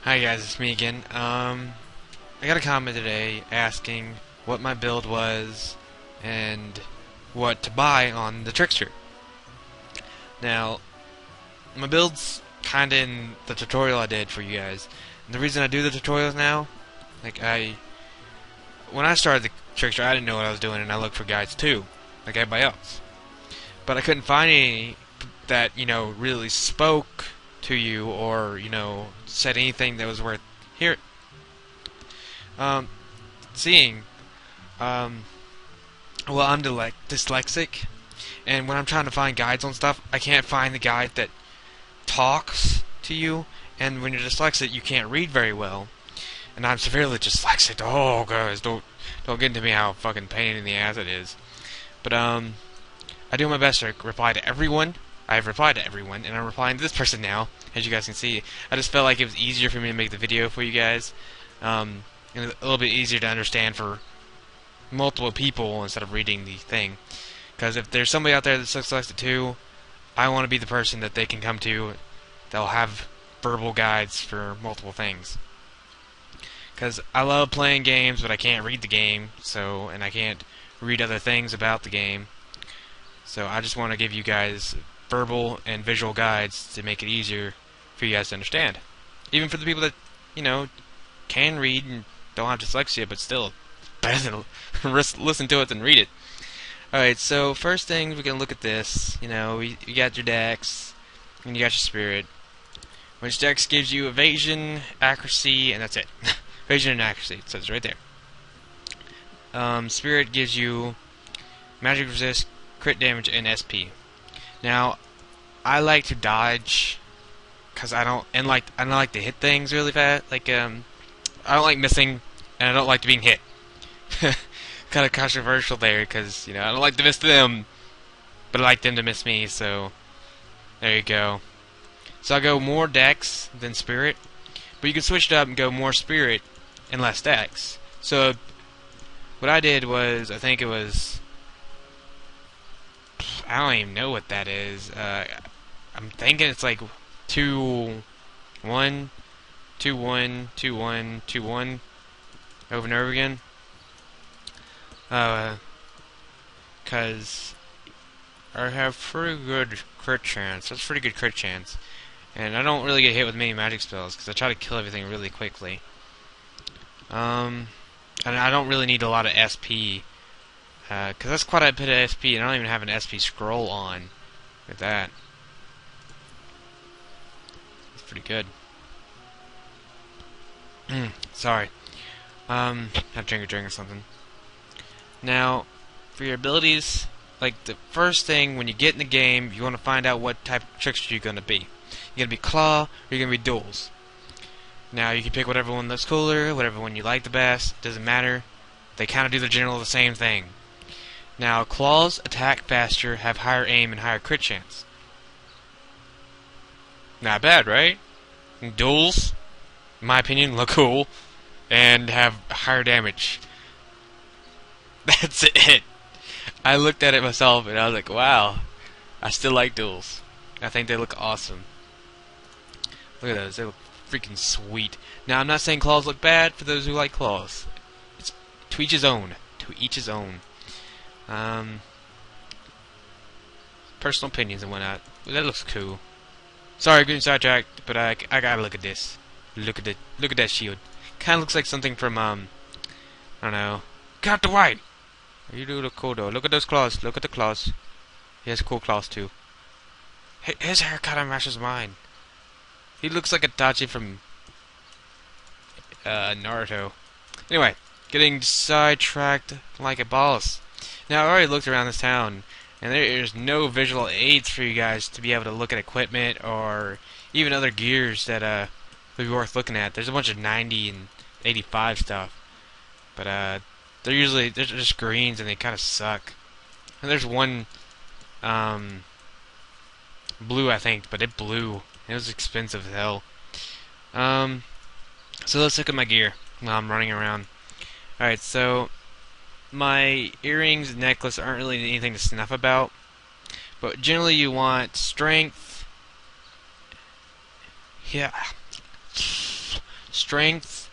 Hi guys, it's me again. I got a comment today asking what my build was and what to buy on the Trickster. Now, my build's kinda in the tutorial I did for you guys. And the reason I do the tutorials now, when I started the Trickster, I didn't know what I was doing, and I looked for guides too, like everybody else. But I couldn't find any that, really spoke to you or, said anything that was worth hearing. Seeing. Well, I'm dyslexic, and when I'm trying to find guides on stuff, I can't find the guide that talks to you, and when you're dyslexic, you can't read very well. And I'm severely dyslexic. Oh, guys, don't get into me how fucking pain in the ass it is. But, I do my best to reply to everyone. I've replied to everyone, and I'm replying to this person now, as you guys can see. I just felt like it was easier for me to make the video for you guys, and a little bit easier to understand for multiple people instead of reading the thing. Because if there's somebody out there that's dyslexic too, I want to be the person that they can come to that'll have verbal guides for multiple things. Because I love playing games, but I can't read the game, and I can't read other things about the game. So I just want to give you guys verbal and visual guides to make it easier for you guys to understand. Even for the people that, can read and don't have dyslexia, but still, better than listen to it than read it. Alright, so first thing, we're going to look at this. You got your dex, and you got your spirit. Which dex gives you evasion, accuracy, and that's it. Evasion and accuracy, it says right there. Spirit gives you magic resist, crit damage, and SP. Now, I like to dodge, cause I don't like to hit things really fast. I don't like missing, and I don't like to being hit. Kind of controversial there, cause I don't like to miss them, but I like them to miss me. So there you go. So I go more dex than spirit, but you can switch it up and go more spirit and less dex. So what I did was, I think it was, I don't even know what that is. I'm thinking it's like 2 1 2 1 2 1 2 1 over and over again. Cause I have pretty good crit chance. That's pretty good crit chance, and I don't really get hit with many magic spells because I try to kill everything really quickly. And I don't really need a lot of SP. Because that's quite a bit of SP, and I don't even have an SP scroll on. Look at that. That's pretty good. Sorry. Have to drink a drink or something. Now, for your abilities, like the first thing when you get in the game, you want to find out what type of trickster you're going to be. You're going to be claw, or you're going to be duels. Now, you can pick whatever one looks cooler, whatever one you like the best. Doesn't matter. They kind of do the general the same thing. Now, claws attack faster, have higher aim, and higher crit chance. Not bad, right? And duels, in my opinion, look cool, and have higher damage. That's it. I looked at it myself, and I was like, wow, I still like duels. I think they look awesome. Look at those, they look freaking sweet. Now, I'm not saying claws look bad for those who like claws. It's to each his own. To each his own. Personal opinions and whatnot. That looks cool. Sorry, getting sidetracked, but I gotta look at this. Look at that shield. Kind of looks like something from I don't know. Got the white. You do look cool though. Look at those claws. Look at the claws. He has cool claws too. His hair kind of matches mine. He looks like Itachi from Naruto. Anyway, getting sidetracked like a boss. Now, I already looked around this town, and there is no visual aids for you guys to be able to look at equipment or even other gears that would be worth looking at. There's a bunch of 90 and 85 stuff, but they're just greens and they kind of suck. And there's one blue, I think, but it blew. It was expensive as hell. So let's look at my gear while I'm running around. Alright, so my earrings and necklace aren't really anything to snuff about, but generally you want strength, yeah, strength,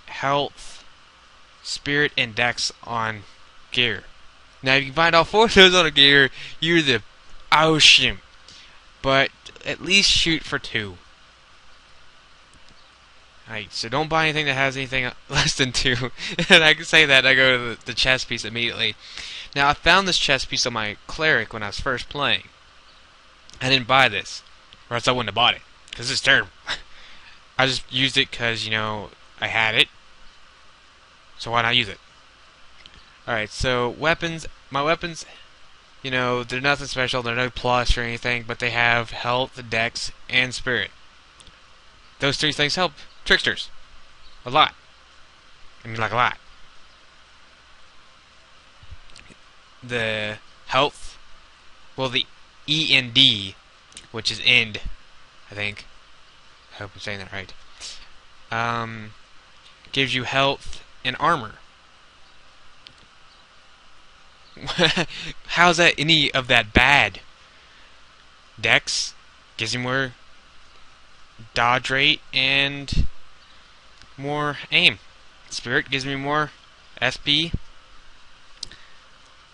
health, spirit, and dex on gear. Now, if you can find all 4 of those on a gear, you're the awesome. But at least shoot for 2. Alright, so don't buy anything that has anything less than 2. And I can say that, I go to the chest piece immediately. Now, I found this chest piece on my cleric when I was first playing. I didn't buy this, or else I wouldn't have bought it, because it's terrible. I just used it because, you know, I had it. So why not use it? Alright, so weapons. My weapons, you know, they're nothing special. They're no plus or anything, but they have health, dex, and spirit. Those 3 things help tricksters a lot. I mean, like a lot. The health, well, the END, which is end, I think. I hope I'm saying that right. Gives you health and armor. How's that any of that bad? Dex gives you more dodge rate and more aim. Spirit gives me more SP,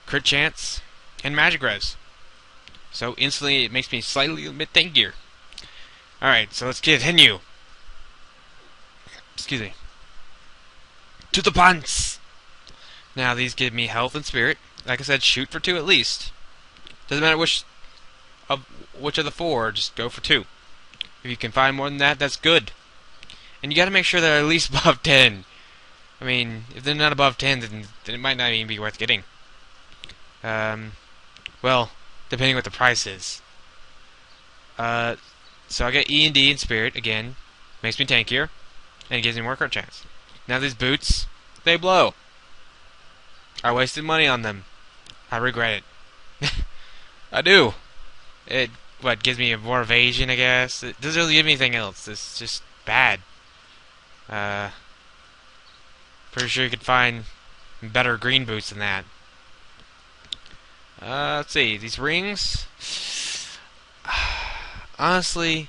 crit chance, and magic res. So instantly it makes me slightly a bit tankier. Alright, so let's continue. Excuse me. To the pants! Now these give me health and spirit. Like I said, shoot for 2 at least. Doesn't matter which of the 4, just go for 2. If you can find more than that, that's good. And you gotta make sure they're at least above 10. I mean, if they're not above 10, then it might not even be worth getting. Well, depending what the price is. So I get E and D and Spirit, again. Makes me tankier. And it gives me more crit chance. Now these boots, they blow. I wasted money on them. I regret it. I do. It, gives me more evasion, I guess. It doesn't really give me anything else. It's just bad. Pretty sure you could find better green boots than that. Let's see. These rings... Honestly,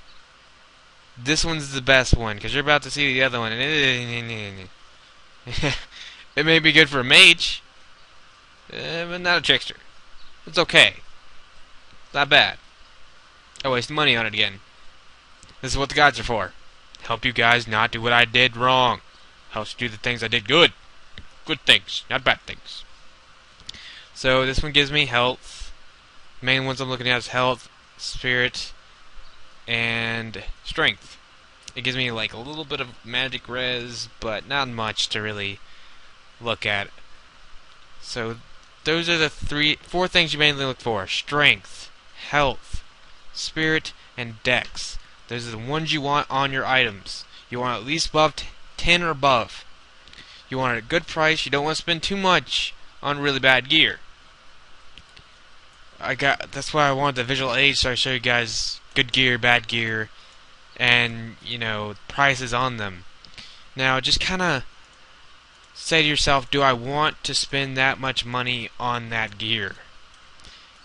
this one's the best one, because you're about to see the other one. It may be good for a mage, but not a trickster. It's okay. Not bad. I wasted money on it again. This is what the guides are for. Help you guys not do what I did wrong. Helps you do the things I did good. Good things, not bad things. So this one gives me health. The main ones I'm looking at is health, spirit, and strength. It gives me like a little bit of magic res, but not much to really look at. So those are the 4 things you mainly look for: strength, health, spirit, and dex. Those are the ones you want on your items. You want at least above 10 or above. You want it at a good price. You don't want to spend too much on really bad gear. That's why I wanted the visual aid, so I show you guys good gear, bad gear, and, you know, prices on them. Now, just kind of say to yourself, do I want to spend that much money on that gear?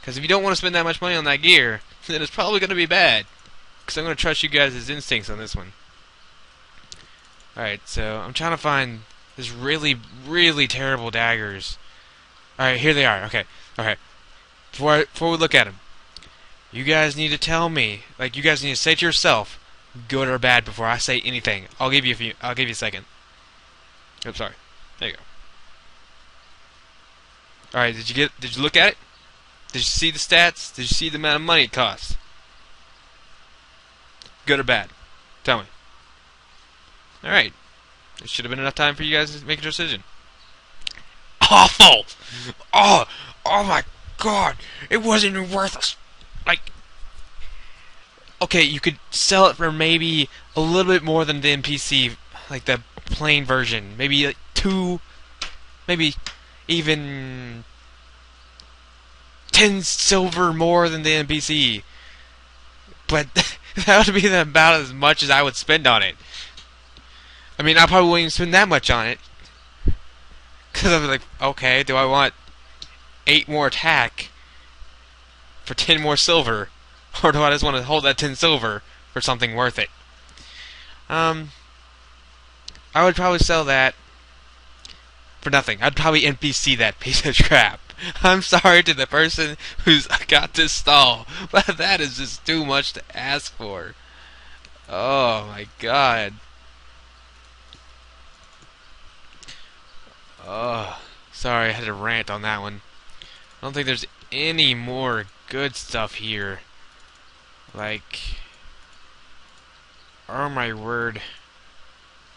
Because if you don't want to spend that much money on that gear, then it's probably going to be bad. Because I'm going to trust you guys' instincts on this one. Alright, so I'm trying to find this really, really terrible daggers. Alright, here they are. Okay, okay. Before we look at them, you guys need to tell me, like, you guys need to say to yourself, good or bad, before I say anything. I'll give you a second. Oops, sorry. There you go. Alright, did you look at it? Did you see the stats? Did you see the amount of money it costs? Good or bad? Tell me. Alright. There should have been enough time for you guys to make a decision. Awful! Oh my god! It wasn't even worth us. Like, okay, you could sell it for maybe a little bit more than the NPC, like the plain version. Maybe like 2, maybe even 10 silver more than the NPC. But that would be about as much as I would spend on it. I mean, I probably wouldn't even spend that much on it. Because I'm like, okay, do I want 8 more attack for 10 more silver? Or do I just want to hold that 10 silver for something worth it? I would probably sell that for nothing. I'd probably NPC that piece of crap. I'm sorry to the person who's got this stall, but that is just too much to ask for. Oh my god. Oh, sorry, I had to rant on that one. I don't think there's any more good stuff here. Like, oh my word.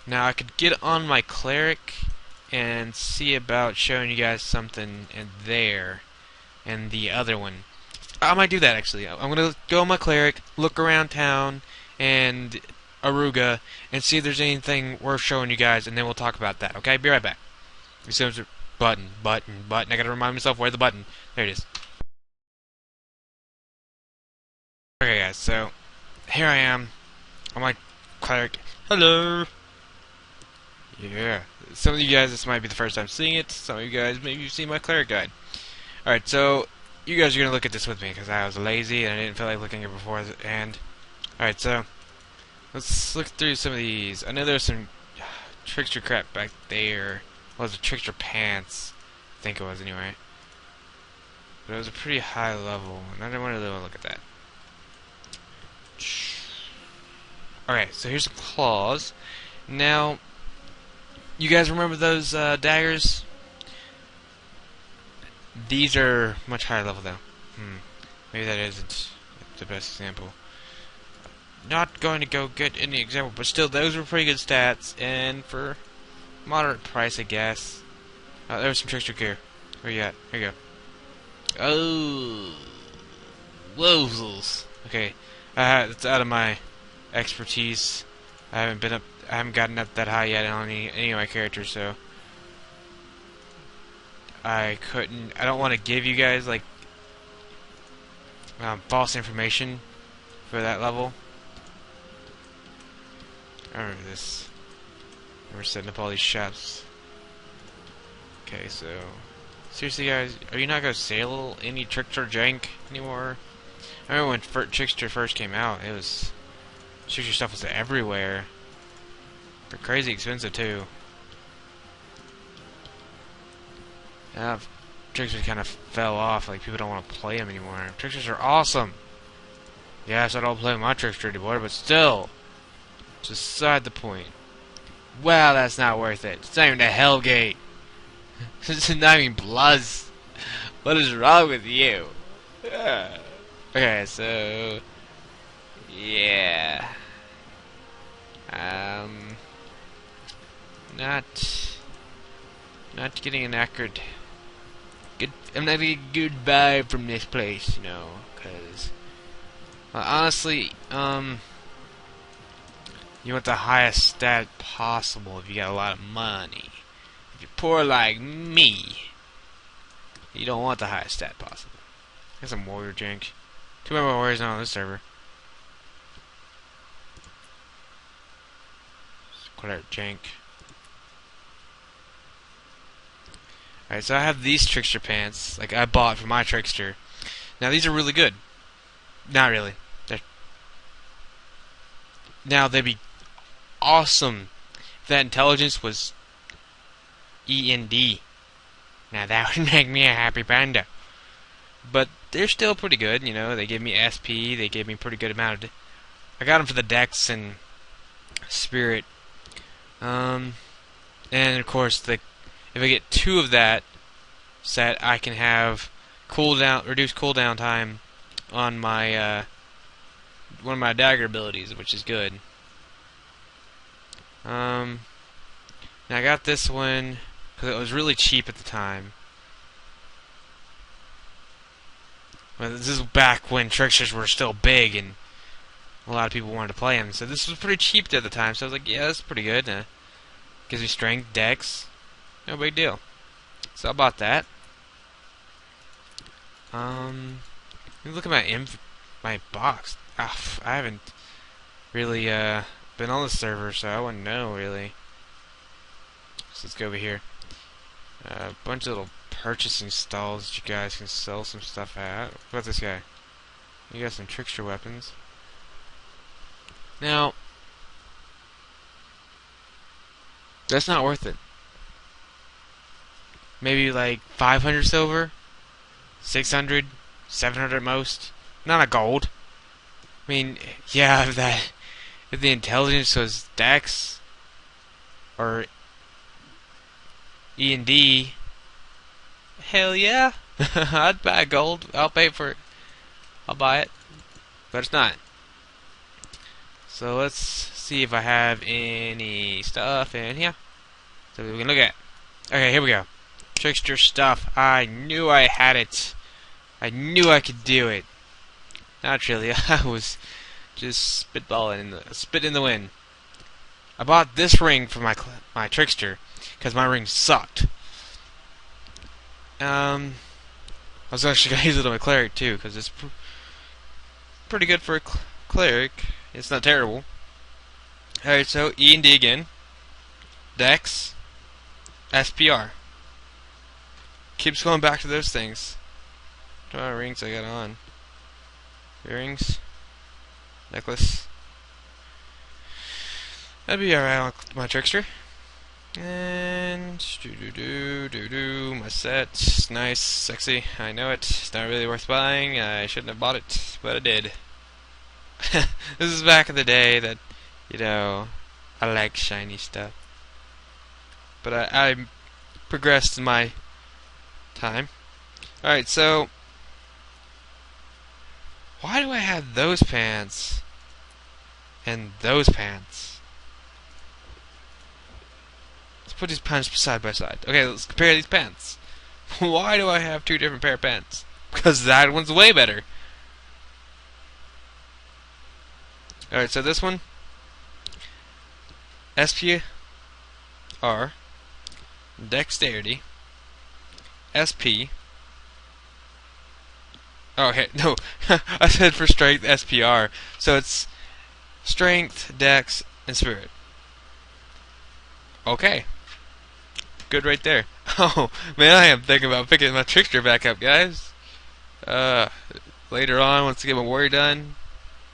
Now I could get on my cleric and see about showing you guys something in there and the other one. I might do that actually. I'm gonna go on my cleric, look around town and Aruga, and see if there's anything worth showing you guys, and then we'll talk about that. Okay, be right back. As soon as button. I gotta remind myself where the button. There it is. Okay, guys. So here I am on my cleric. Hello. Yeah. Some of you guys, this might be the first time seeing it. Some of you guys, maybe you've seen my cleric guide. Alright, so you guys are going to look at this with me because I was lazy and I didn't feel like looking at it beforehand. Alright, so let's look through some of these. I know there's some trickster crap back there. Well, it was a trickster pants. I think it was anyway. But it was a pretty high level, and I didn't really want to look at that. Alright, so here's some claws. Now, you guys remember those daggers? These are much higher level though. Maybe that isn't the best example. Not going to go get any example, but still, those were pretty good stats, and for moderate price, I guess. There was some trickster gear. Where you at? Here you go. Oh, wozels. Okay, it's out of my expertise. I haven't gotten up that high yet on any of my characters, so I don't want to give you guys like false information for that level. I remember this. We're setting up all these shops. Okay, so seriously, guys, are you not gonna sell any Trickster jank anymore? I remember when Trickster first came out, Trickster stuff was everywhere. They're crazy expensive too. Now Tricksters kind of fell off, like people don't want to play them anymore. Tricksters are awesome. Yes, I don't play my Trickster anymore, but still, it's beside the point. Well, that's not worth it. It's not even a Hellgate. It's not even Bloods. What is wrong with you? Okay, so yeah, not getting an accurate I'm not getting a good vibe from this place, you know, because honestly, you want the highest stat possible if you got a lot of money. If you're poor like me, you don't want the highest stat possible. Got some warrior jank. Too many warriors not on this server. Cleric jank. Alright, so I have these trickster pants, like I bought for my trickster. Now these are really good. Not really. Now they'd be awesome if that intelligence was END. Now that would make me a happy panda. But they're still pretty good, you know. They give me SP, they give me pretty good amount of I got them for the Dex and Spirit. And of course, if I get 2 of that set, I can have reduced cooldown time on my one of my dagger abilities, which is good. Now I got this one because it was really cheap at the time. Well, this is back when tricksters were still big and a lot of people wanted to play them. So this was pretty cheap at the time. So I was like, yeah, that's pretty good. Gives me strength, dex, no big deal. So I bought that. Let me look at my box. I haven't really been on the server, so I wouldn't know really. So let's go over here. A bunch of little purchasing stalls that you guys can sell some stuff at. What about this guy? You got some trickster weapons. Now, That's not worth it. Maybe like 500 silver, 600, 700 at most. Not a gold. I mean, yeah, if the intelligence was Dex or E and D, hell yeah, I'd buy gold. I'll pay for it. I'll buy it, but it's not. So let's see if I have any stuff in here so we can look at. Okay, here we go. Trickster stuff. I knew I had it. I knew I could do it. Not really. I was just spitballing, spit in the wind. I bought this ring for my Trickster because my ring sucked. I was actually gonna use it on my cleric too because it's pretty good for a cleric. It's not terrible. Alright, so E and D again. Dex. SPR. Keeps going back to those things. What amount of rings I got on? Earrings. Necklace. That'd be alright with my Trickster. And my set. Nice, sexy. I know it. It's not really worth buying. I shouldn't have bought it, but I did. This is back in the day that, you know, I like shiny stuff. But I progressed in my time. Alright, so why do I have those pants and those pants? Let's put these pants side by side. Okay, let's compare these pants. Why do I have two different pair of pants? Because that one's way better. Alright, so this one, SPR, Dexterity, SP. Oh, okay, no, I said for Strength, SPR. So it's Strength, Dex, and Spirit. Okay. Good right there. Oh, man, I am thinking about picking my Trickster back up, guys. Later on, once I get my warrior done,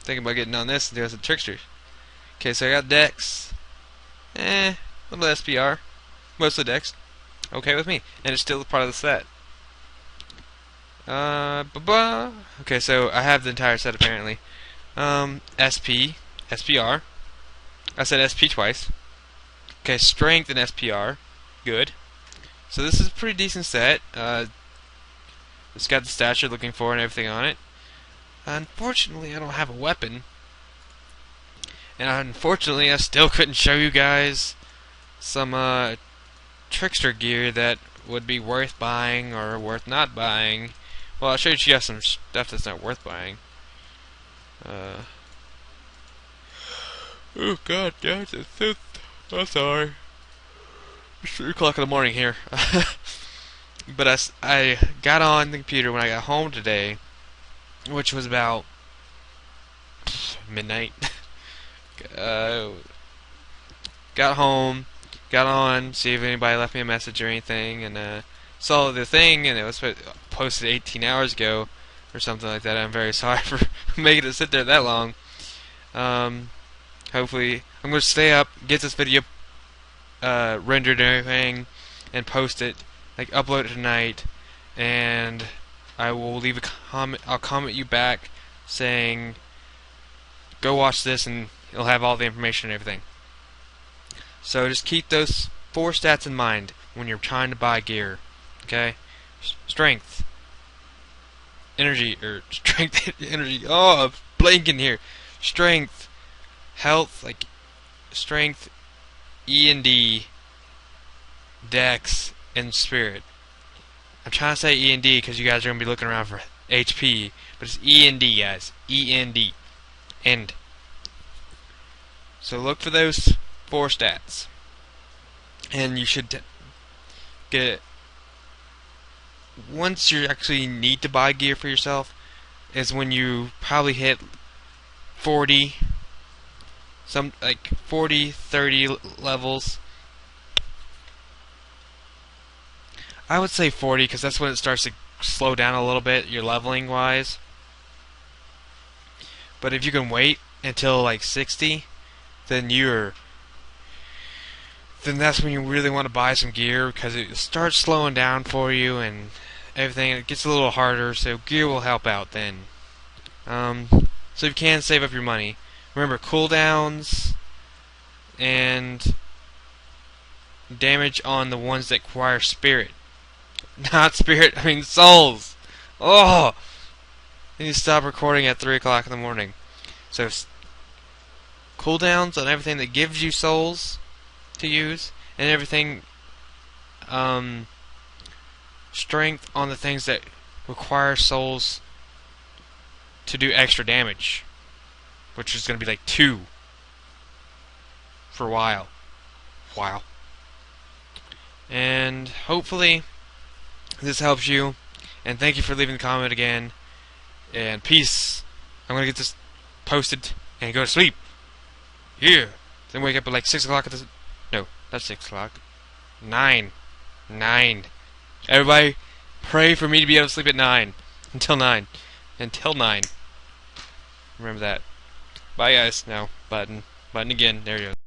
thinking about getting on this and doing some Tricksters. Okay, so I got Dex. A little SPR. Mostly Dex. Okay with me. And it's still part of the set. Okay, so I have the entire set apparently. SPR. I said SP twice. Okay, Strength and SPR. Good. So this is a pretty decent set. It's got the stature looking for and everything on it. Unfortunately, I don't have a weapon. And unfortunately, I still couldn't show you guys some Trickster gear that would be worth buying or worth not buying. Well, I'll show you guys some stuff that's not worth buying. Oh god, guys, I'm sorry. It's 3 o'clock in the morning here. But I got on the computer when I got home today, which was about midnight. Got home, got on, see if anybody left me a message or anything, and saw the thing, and it was posted 18 hours ago or something like that. I'm very sorry for making it sit there that long. Hopefully, I'm going to stay up, get this video rendered and everything, and post it, like upload it tonight, and I will leave a comment. I'll comment you back saying, go watch this, and it'll have all the information and everything. So just keep those 4 stats in mind when you're trying to buy gear. Okay? Strength. Energy, or strength, energy. Oh, I'm blanking here. Strength. Health, like strength, E and D, Dex, and Spirit. I'm trying to say E and D because you guys are going to be looking around for HP, but it's E and D, guys. E and D. End. So look for those 4 stats. And you should get... Once you actually need to buy gear for yourself, is when you probably hit 40... Some like 40, 30 levels. I would say 40 because that's when it starts to slow down a little bit, your leveling wise. But if you can wait until like 60, then then that's when you really want to buy some gear, because it starts slowing down for you and everything. It gets a little harder, so gear will help out then. So you can save up your money. Remember, cooldowns and damage on the ones that require spirit. Not spirit, I mean souls. Oh! I need to stop recording at 3 o'clock in the morning. So, cooldowns on everything that gives you souls to use, and everything, strength on the things that require souls to do extra damage, which is going to be like 2 for a while. And hopefully this helps you, and thank you for leaving the comment again, and peace. I'm going to get this posted and go to sleep. Yeah. Then wake up at like 6 o'clock at the... No, not 6 o'clock. 9. Everybody, pray for me to be able to sleep at 9. Until 9. Remember that. Bye guys. Now, button again. There you go.